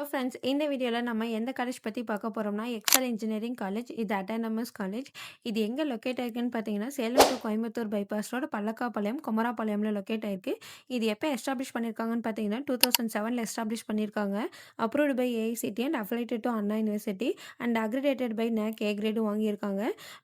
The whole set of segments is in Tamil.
ஃப்ரெண்ட்ஸ், இந்த வீடியோல நம்ம எந்த காலேஜ் பத்தி பார்க்க போறோம்னா, எக்ஸல் இன்ஜினியரிங் காலேஜ். இது அட்டானமஸ் காலேஜ். இது எங்க லொக்கேட் ஆயிருக்குன்னு பார்த்தீங்கன்னா, Salem to Coimbatore bypass road, Pallakkapalayam, குமராபாளையம்ல லொக்கேட் ஆயிருக்கு. இது எப்ப எஸ்டாப்ளிஷ் பண்ணியிருக்காங்கன்னு பார்த்தீங்கன்னா, 2007ல எஸ்டாப்ளிஷ் பண்ணியிருக்காங்க. Approved by AICTE and affiliated to Anna university and accredited by NAAC A கிரேடும் வாங்கியிருக்காங்க.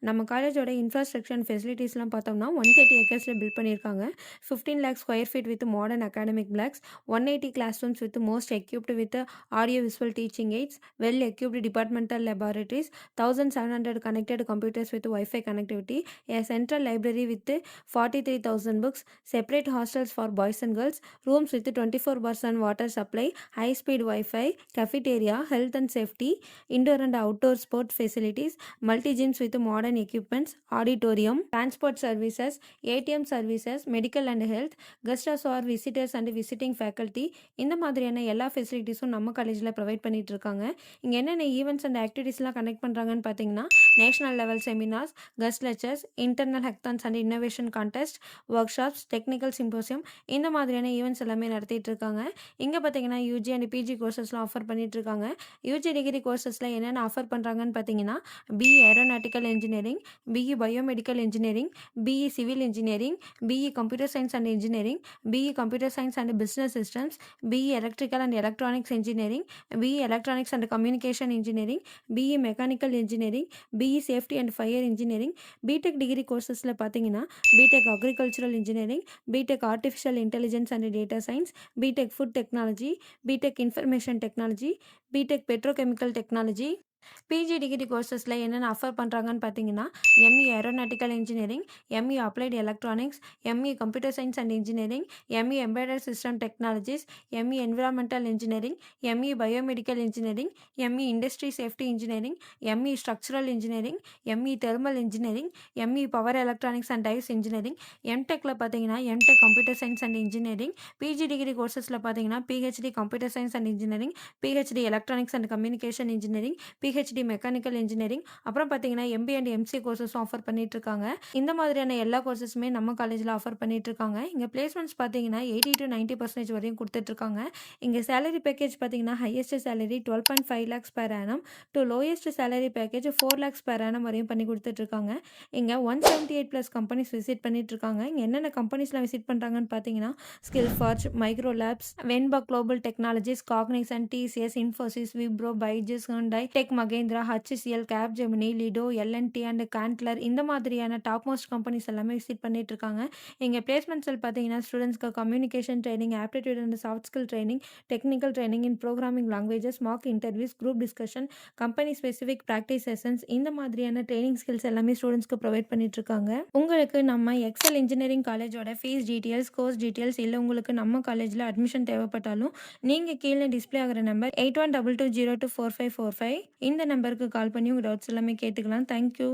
நம்ம காலேஜோட இன்ஃப்ராஸ்ட்ரக்சர் அண்ட் ஃபெசிலிட்டீஸ்லாம் பார்த்தோம்னா, 130 ஏக்கர்ஸ்ல பில்ட் பண்ணியிருக்காங்க. 15 lakh square feet with modern academic blocks, 180 classrooms with most equipped with audio visual teaching aids, well equipped departmental laboratories, 1700 connected computers with Wi-Fi connectivity, a central library with 43,000 books, separate hostels for boys and girls, rooms with 24/7 water supply, high speed Wi-Fi, cafeteria, health and safety, indoor and outdoor sport facilities, multi gyms with modern equipments, auditorium, transport services, ATM services, medical and health, guest house for visitors and visiting faculty. இந்த மாதிரியான எல்லா ஃபெசிலிட்டிஸும் நம்ம காலேஜில் ப்ரொவைட் பண்ணிட்டு இருக்காங்க. இங்கே என்னென்ன ஈவெண்ட்ஸ் அண்ட் ஆக்டிவிட்டீஸ்லாம் கனெக்ட் பண்ணுறாங்கன்னு பார்த்தீங்கன்னா, national level seminars, guest lectures, internal hackathons and innovation contest, workshops, technical symposium, இந்த மாதிரியான ஈவெண்ட்ஸ் எல்லாமே நடத்திட்டு இருக்காங்க. இங்கே பார்த்தீங்கன்னா யூஜி அண்ட் பிஜி கோர்சஸ்லாம் ஆஃபர் பண்ணிட்டு இருக்காங்க. யூஜி டிகிரி கோர்சஸில் என்னென்ன ஆஃபர் பண்ணுறாங்கன்னு பார்த்தீங்கன்னா, BE aeronautical engineering, BE biomedical engineering, BE civil engineering, BE computer science and engineering, BE computer science and business systems, BE Electrical and Electronics Engineering, BE Electronics and Communication Engineering, BE Mechanical Engineering, BE Safety and Fire Engineering, BTech degree courses பார்த்தீங்கன்னா BTech Agricultural Engineering, BTech Artificial Intelligence and Data Science, BTech Food Technology, BTech Information Technology, BTech Petrochemical Technology. PG degree கோர்சஸில் என்னென்ன ஆஃபர் பண்ணுறாங்கன்னு பார்த்தீங்கன்னா, ME aeronautical engineering, ME applied electronics, ME computer science and engineering, ME embedded system technologies, ME environmental engineering, ME biomedical engineering, ME industry safety engineering, ME structural engineering, ME thermal engineering, ME power electronics and drives engineering. எம்டெக்கில் பார்த்தீங்கன்னா MTech computer science and engineering. PG degree கோர்சஸில் பார்த்தீங்கன்னா PhD computer science and engineering, PhD electronics and communication engineering, PhD mechanical engineering, அப்புறம் பார்த்தீங்கன்னா எம்பிஏ அண்ட் எம்சிஏ கோர்சஸும் ஆஃபர் பண்ணிட்டு இருக்காங்க. இந்த மாதிரியான எல்லா கோர்சஸுமே நம்ம காலேஜில் ஆஃபர் பண்ணிட்டு இருக்காங்க. இங்கே பிளேஸ்மெண்ட்ஸ் பார்த்தீங்கன்னா 80 to 90% வரையும் கொடுத்துட்டு இருக்காங்க. இங்கே சேலரி பேக்கேஜ் பார்த்தீங்கன்னா highest salary 12.5 lakhs per annum to lowest salary package 4 lakhs per annum வரையும் பண்ணி கொடுத்துட்டு இருக்காங்க. இங்கே 178+ கம்பெனிஸ் விசிட் பண்ணிட்டு இருக்காங்க. இங்கே என்னென்ன கம்பெனிஸ்லாம் விசிட் பண்ணுறாங்கன்னு பார்த்தீங்கன்னா, Skill Forge, Micro Labs, Venba Global Technologies, Cognizant, TCS, Infosys, Wipro, Byju's, Hyundai, Tech Mahindra, HCL, Capgemini, Lido, L and T and கான்ட்லர், இந்த மாதிரியான டாப் மோஸ்ட் கம்பெனிஸ் எல்லாமே விசிட் பண்ணிட்டு இருக்காங்க. இங்கே பிளேஸ்மெண்ட்ஸ் பார்த்தீங்கன்னா ஸ்டூடெண்ட்ஸ்க்கு communication training, aptitude and soft skill training, technical training in programming languages, mock interviews, group discussion, company specific practice sessions, இந்த மாதிரியான ட்ரைனிங் ஸ்கில்ஸ் எல்லாமே ஸ்டூடெண்ட்ஸ்க்கு ப்ரொவைட் பண்ணிட்டு இருக்காங்க. உங்களுக்கு நம்ம எக்ஸல் இன்ஜினியரிங் காலேஜோட ஃபீஸ் டீட்டெயில்ஸ், கோர்ஸ் டீட்டெயில்ஸ், இல்லை உங்களுக்கு நம்ம காலேஜில் அட்மிஷன் தேவைப்பட்டாலும் நீங்கள் கீழே டிஸ்பிளே ஆகிற நம்பர் 8122024545 இந்த நம்பருக்கு கால் பண்ணி உங்கள் டவுட்ஸ் எல்லாமே கேட்டுக்கலாம். தேங்க்யூ.